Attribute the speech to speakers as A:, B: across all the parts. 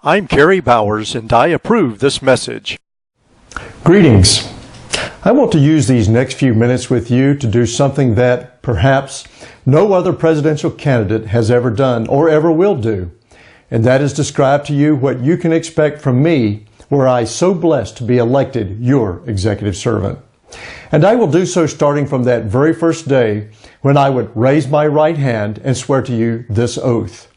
A: I'm Kerry Bowers, and I approve this message.
B: Greetings. I want to use these next few minutes with you to do something that perhaps no other presidential candidate has ever done or ever will do, and that is describe to you what you can expect from me were I so blessed to be elected your executive servant. And I will do so starting from that very first day when I would raise my right hand and swear to you this oath.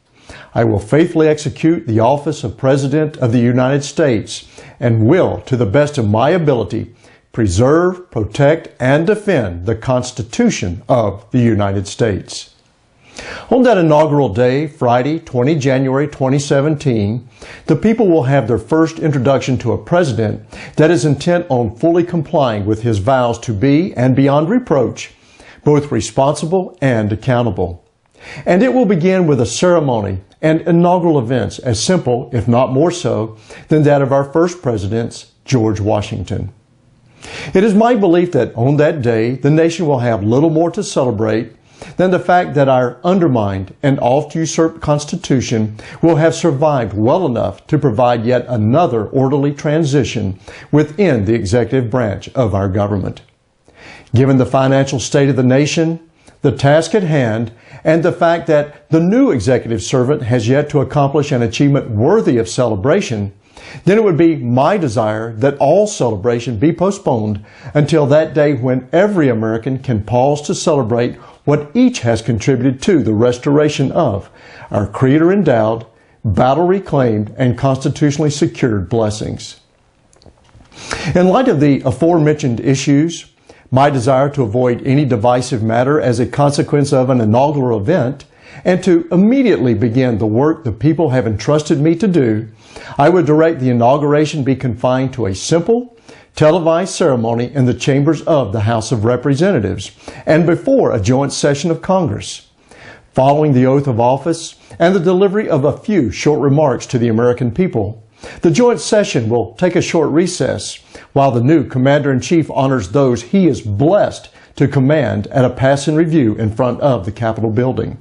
B: I will faithfully execute the office of President of the United States and will, to the best of my ability, preserve, protect, and defend the Constitution of the United States. On that inaugural day, Friday, 20 January 2017, the people will have their first introduction to a president that is intent on fully complying with his vows to be, and beyond reproach, both responsible and accountable. And it will begin with a ceremony and inaugural events as simple, if not more so, than that of our first president, George Washington. It is my belief that on that day, the nation will have little more to celebrate than the fact that our undermined and oft-usurped Constitution will have survived well enough to provide yet another orderly transition within the executive branch of our government. Given the financial state of the nation, the task at hand, and the fact that the new executive servant has yet to accomplish an achievement worthy of celebration, then it would be my desire that all celebration be postponed until that day when every American can pause to celebrate what each has contributed to the restoration of our Creator-endowed, battle-reclaimed, and constitutionally secured blessings. In light of the aforementioned issues, my desire to avoid any divisive matter as a consequence of an inaugural event, and to immediately begin the work the people have entrusted me to do, I would direct the inauguration be confined to a simple, televised ceremony in the chambers of the House of Representatives and before a joint session of Congress. Following the oath of office and the delivery of a few short remarks to the American people, the joint session will take a short recess while the new Commander-in-Chief honors those he is blessed to command at a passing review in front of the Capitol building.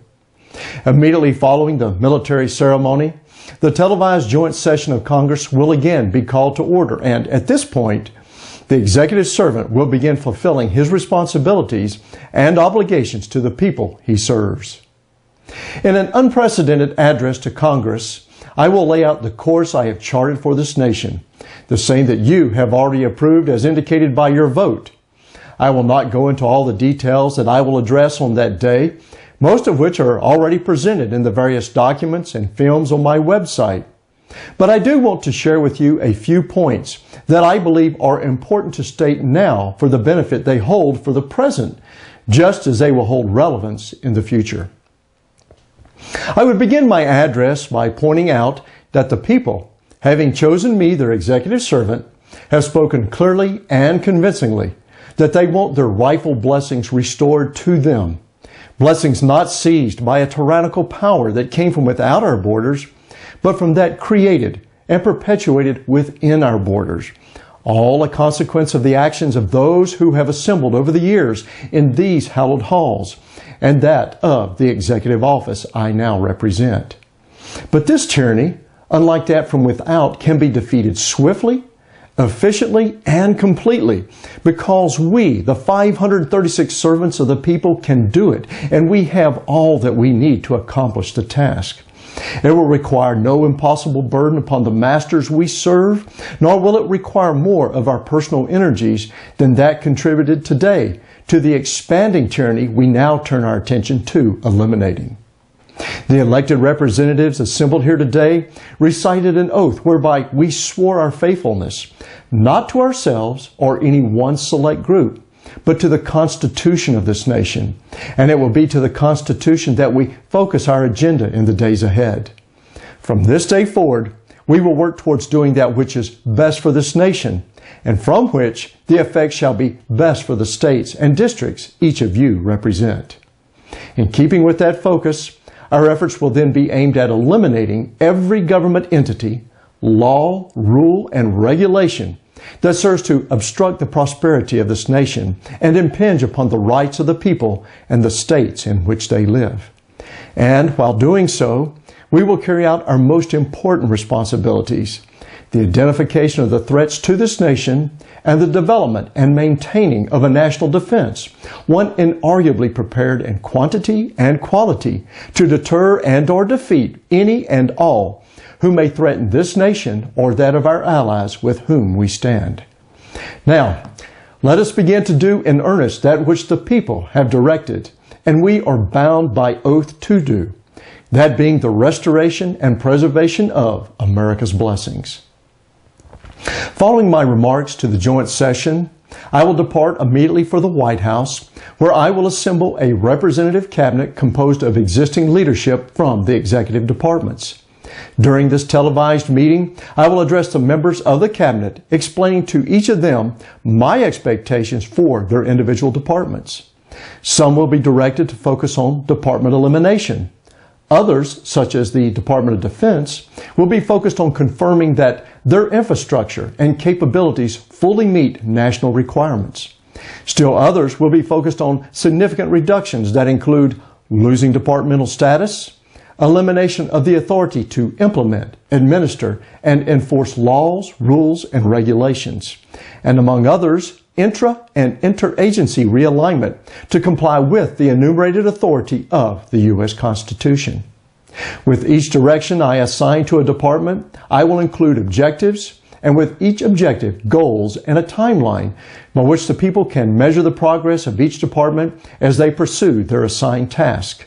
B: Immediately following the military ceremony, the televised joint session of Congress will again be called to order, and at this point, the executive servant will begin fulfilling his responsibilities and obligations to the people he serves. In an unprecedented address to Congress, I will lay out the course I have charted for this nation, the same that you have already approved as indicated by your vote. I will not go into all the details that I will address on that day, most of which are already presented in the various documents and films on my website. But I do want to share with you a few points that I believe are important to state now for the benefit they hold for the present, just as they will hold relevance in the future. I would begin my address by pointing out that the people, having chosen me their executive servant, have spoken clearly and convincingly that they want their rightful blessings restored to them. Blessings not seized by a tyrannical power that came from without our borders, but from that created and perpetuated within our borders. All a consequence of the actions of those who have assembled over the years in these hallowed halls, and that of the executive office I now represent. But this tyranny, unlike that from without, can be defeated swiftly, efficiently, and completely, because we, the 536 servants of the people, can do it, and we have all that we need to accomplish the task. It will require no impossible burden upon the masters we serve, nor will it require more of our personal energies than that contributed today to the expanding tyranny we now turn our attention to eliminating. The elected representatives assembled here today recited an oath whereby we swore our faithfulness, not to ourselves or any one select group, but to the Constitution of this nation. And it will be to the Constitution that we focus our agenda in the days ahead. From this day forward, we will work towards doing that which is best for this nation, and from which the effects shall be best for the states and districts each of you represent. In keeping with that focus, our efforts will then be aimed at eliminating every government entity, law, rule, and regulation that serves to obstruct the prosperity of this nation and impinge upon the rights of the people and the states in which they live. And while doing so, we will carry out our most important responsibilities: the identification of the threats to this nation and the development and maintaining of a national defense, one inarguably prepared in quantity and quality to deter and/or defeat any and all who may threaten this nation or that of our allies with whom we stand. Now, let us begin to do in earnest that which the people have directed, and we are bound by oath to do, that being the restoration and preservation of America's blessings. Following my remarks to the joint session, I will depart immediately for the White House, where I will assemble a representative cabinet composed of existing leadership from the executive departments. During this televised meeting, I will address the members of the cabinet, explaining to each of them my expectations for their individual departments. Some will be directed to focus on department elimination. Others, such as the Department of Defense, will be focused on confirming that their infrastructure and capabilities fully meet national requirements. Still others will be focused on significant reductions that include losing departmental status, elimination of the authority to implement, administer, and enforce laws, rules, and regulations, and among others, intra- and interagency realignment to comply with the enumerated authority of the U.S. Constitution. With each direction I assign to a department, I will include objectives, and with each objective, goals and a timeline by which the people can measure the progress of each department as they pursue their assigned task.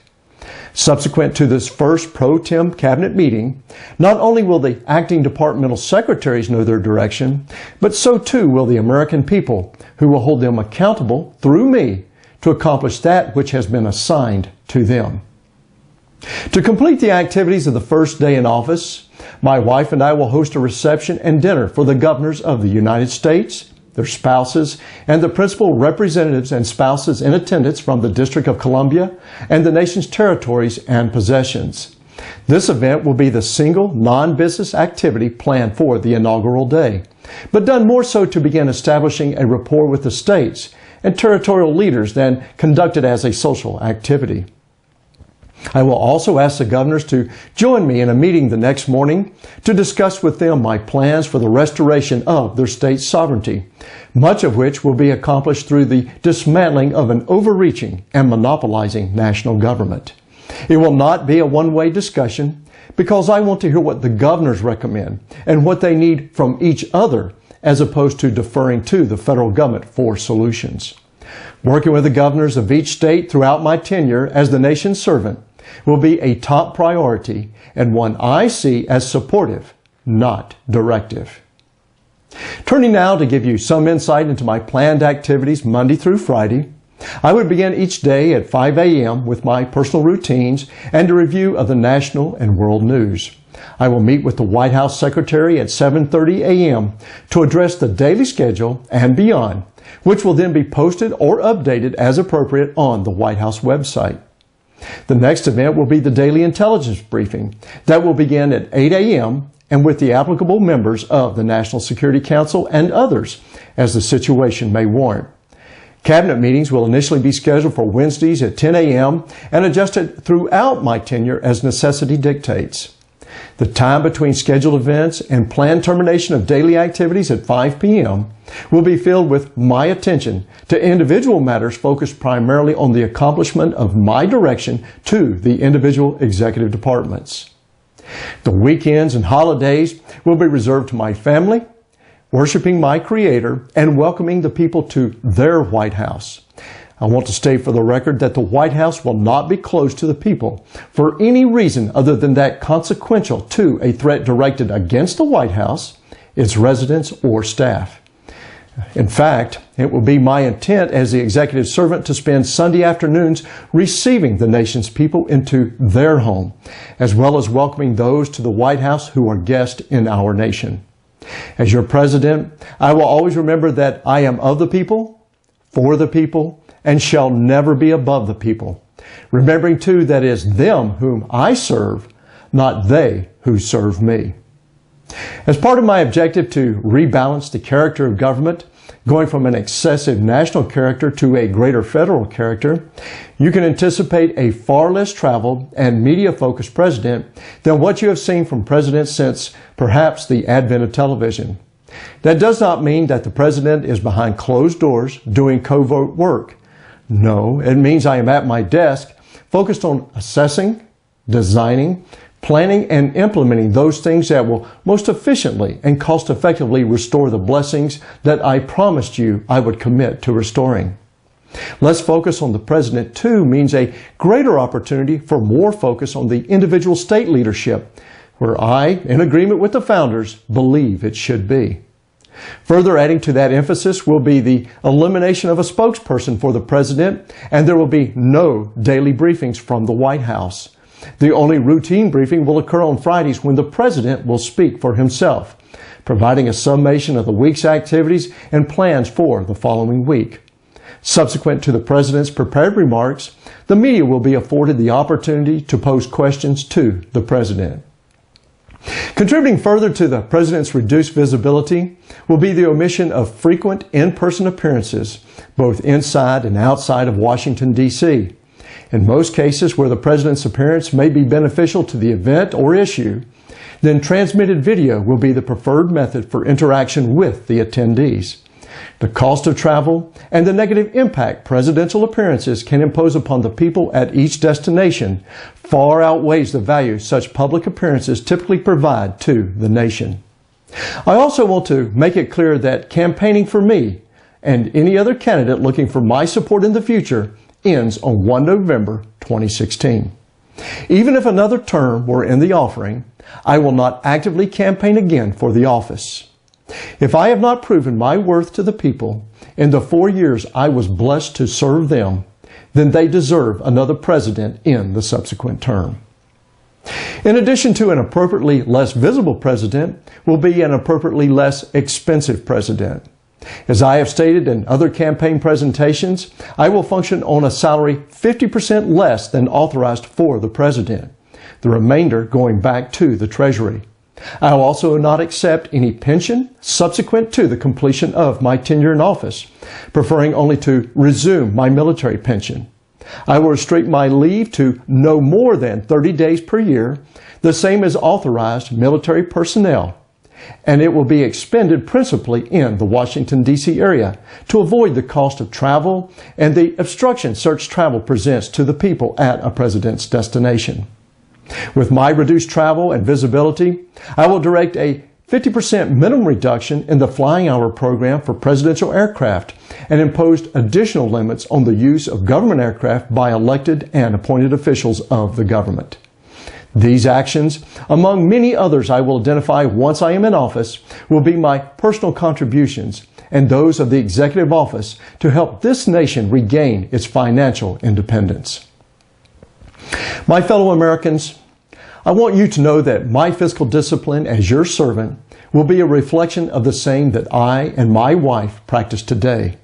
B: Subsequent to this first pro tem cabinet meeting, not only will the acting departmental secretaries know their direction, but so too will the American people, who will hold them accountable through me to accomplish that which has been assigned to them. To complete the activities of the first day in office, my wife and I will host a reception and dinner for the governors of the United States, their spouses, and the principal representatives and spouses in attendance from the District of Columbia and the nation's territories and possessions. This event will be the single non-business activity planned for the inaugural day, but done more so to begin establishing a rapport with the states and territorial leaders than conducted as a social activity. I will also ask the governors to join me in a meeting the next morning to discuss with them my plans for the restoration of their state's sovereignty, much of which will be accomplished through the dismantling of an overreaching and monopolizing national government. It will not be a one-way discussion because I want to hear what the governors recommend and what they need from each other as opposed to deferring to the federal government for solutions. Working with the governors of each state throughout my tenure as the nation's servant will be a top priority and one I see as supportive, not directive. Turning now to give you some insight into my planned activities Monday through Friday, I would begin each day at 5 a.m. with my personal routines and a review of the national and world news. I will meet with the White House Secretary at 7:30 a.m. to address the daily schedule and beyond, which will then be posted or updated as appropriate on the White House website. The next event will be the daily intelligence briefing that will begin at 8 a.m. and with the applicable members of the National Security Council and others as the situation may warrant. Cabinet meetings will initially be scheduled for Wednesdays at 10 a.m. and adjusted throughout my tenure as necessity dictates. The time between scheduled events and planned termination of daily activities at 5 p.m. will be filled with my attention to individual matters focused primarily on the accomplishment of my direction to the individual executive departments. The weekends and holidays will be reserved to my family, worshiping my Creator, and welcoming the people to their White House. I want to state for the record that the White House will not be closed to the people for any reason other than that consequential to a threat directed against the White House, its residents, or staff. In fact, it will be my intent as the executive servant to spend Sunday afternoons receiving the nation's people into their home, as well as welcoming those to the White House who are guests in our nation. As your president, I will always remember that I am of the people, for the people, and shall never be above the people. Remembering too that it is them whom I serve, not they who serve me. As part of my objective to rebalance the character of government, going from an excessive national character to a greater federal character, you can anticipate a far less traveled and media-focused president than what you have seen from presidents since perhaps the advent of television. That does not mean that the president is behind closed doors doing covert work. No, it means I am at my desk focused on assessing, designing, planning, and implementing those things that will most efficiently and cost-effectively restore the blessings that I promised you I would commit to restoring. Less focus on the president, too, means a greater opportunity for more focus on the individual state leadership, where I, in agreement with the founders, believe it should be. Further adding to that emphasis will be the elimination of a spokesperson for the president, and there will be no daily briefings from the White House. The only routine briefing will occur on Fridays when the president will speak for himself, providing a summation of the week's activities and plans for the following week. Subsequent to the president's prepared remarks, the media will be afforded the opportunity to pose questions to the president. Contributing further to the president's reduced visibility will be the omission of frequent in-person appearances, both inside and outside of Washington, D.C. In most cases where the president's appearance may be beneficial to the event or issue, then transmitted video will be the preferred method for interaction with the attendees. The cost of travel and the negative impact presidential appearances can impose upon the people at each destination far outweighs the value such public appearances typically provide to the nation. I also want to make it clear that campaigning for me and any other candidate looking for my support in the future ends on 1 November 2016. Even if another term were in the offering, I will not actively campaign again for the office. If I have not proven my worth to the people in the 4 years I was blessed to serve them, then they deserve another president in the subsequent term. In addition to an appropriately less visible president will be an appropriately less expensive president. As I have stated in other campaign presentations, I will function on a salary 50% less than authorized for the president, the remainder going back to the Treasury. I will also not accept any pension subsequent to the completion of my tenure in office, preferring only to resume my military pension. I will restrict my leave to no more than 30 days per year, the same as authorized military personnel, and it will be expended principally in the Washington, D.C. area to avoid the cost of travel and the obstruction such travel presents to the people at a president's destination. With my reduced travel and visibility, I will direct a 50% minimum reduction in the flying hour program for presidential aircraft and imposed additional limits on the use of government aircraft by elected and appointed officials of the government. These actions, among many others I will identify once I am in office, will be my personal contributions and those of the executive office to help this nation regain its financial independence. My fellow Americans, I want you to know that my fiscal discipline as your servant will be a reflection of the same that I and my wife practice today.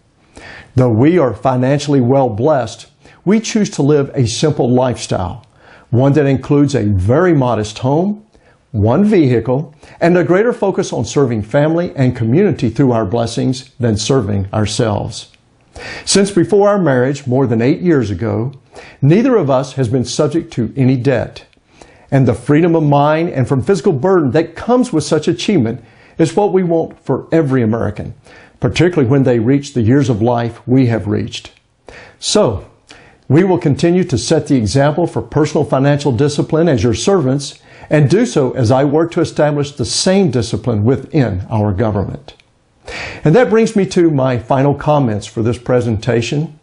B: Though we are financially well blessed, we choose to live a simple lifestyle, one that includes a very modest home, one vehicle, and a greater focus on serving family and community through our blessings than serving ourselves. Since before our marriage, more than 8 years ago, neither of us has been subject to any debt. And the freedom of mind and from physical burden that comes with such achievement is what we want for every American, particularly when they reach the years of life we have reached. So, we will continue to set the example for personal financial discipline as your servants and do so as I work to establish the same discipline within our government. And that brings me to my final comments for this presentation.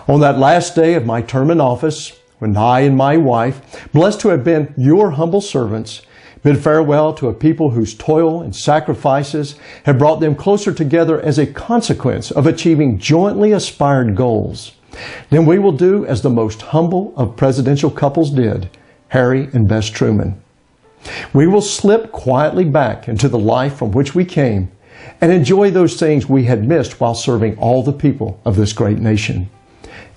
B: On that last day of my term in office, when I and my wife, blessed to have been your humble servants, bid farewell to a people whose toil and sacrifices have brought them closer together as a consequence of achieving jointly aspired goals, then we will do as the most humble of presidential couples did, Harry and Bess Truman. We will slip quietly back into the life from which we came and enjoy those things we had missed while serving all the people of this great nation.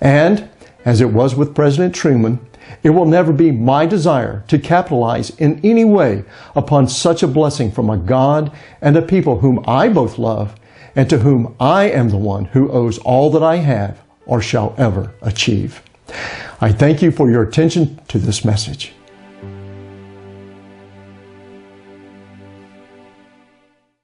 B: And, as it was with President Truman, it will never be my desire to capitalize in any way upon such a blessing from a God and a people whom I both love and to whom I am the one who owes all that I have or shall ever achieve. I thank you for your attention to this message.